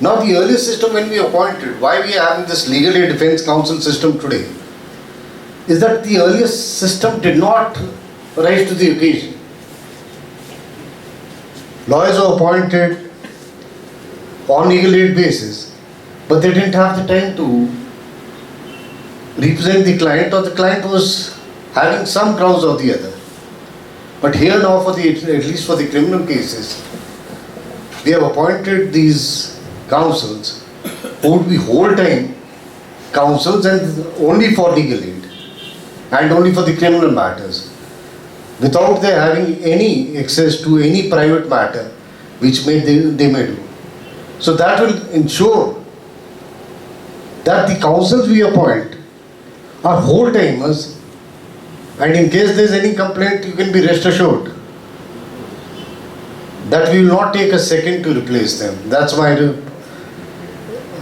Now the earlier system when we appointed, why we are having this legal aid defense council system today, is that the earlier system did not rise to the occasion. Lawyers were appointed on legal aid basis, but they didn't have the time to represent the client, or the client was having some grounds or the other. But here now, for the, at least for the criminal cases, we have appointed these counsels who would be whole-time counsels and only for legal aid and only for the criminal matters, without their having any access to any private matter which they may do. So that will ensure that the counsels we appoint are whole-timers, and in case there is any complaint, you can be rest assured that we will not take a second to replace them. That's my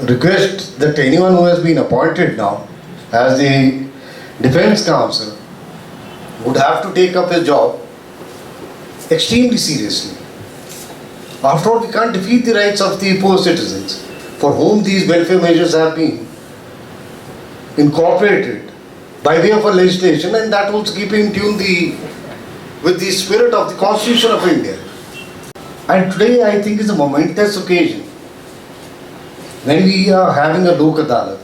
request, that anyone who has been appointed now as the defense counsel would have to take up his job extremely seriously. After all, we can't defeat the rights of the poor citizens for whom these welfare measures have been incorporated by way of a legislation, and that will keep in tune with the spirit of the Constitution of India. And today I think is a momentous occasion when we are having a Lok Adalat,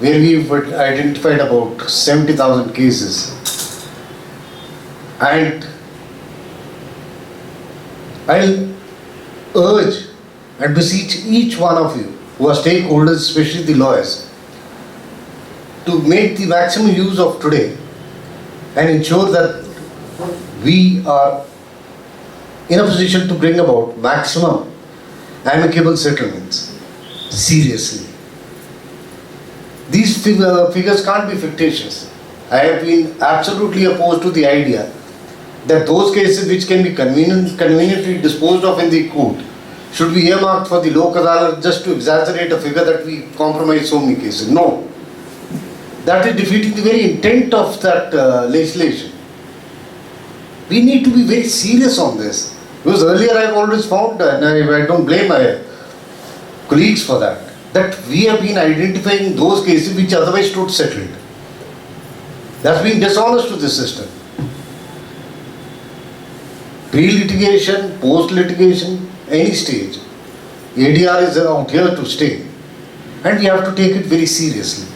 where we've identified about 70,000 cases. And I'll urge and beseech each one of you who are stakeholders, especially the lawyers, to make the maximum use of today and ensure that we are in a position to bring about maximum amicable settlements. Seriously. These figures can't be fictitious. I have been absolutely opposed to the idea that those cases which can be conveniently disposed of in the court should be earmarked for the Lok Adalat just to exaggerate a figure that we compromise so many cases. No. That is defeating the very intent of that legislation. We need to be very serious on this. Because earlier I have always found, and I don't blame my colleagues for that we have been identifying those cases which otherwise stood settled. That's been dishonest to the system. Pre-litigation, post-litigation, any stage, ADR is out here to stay. And we have to take it very seriously.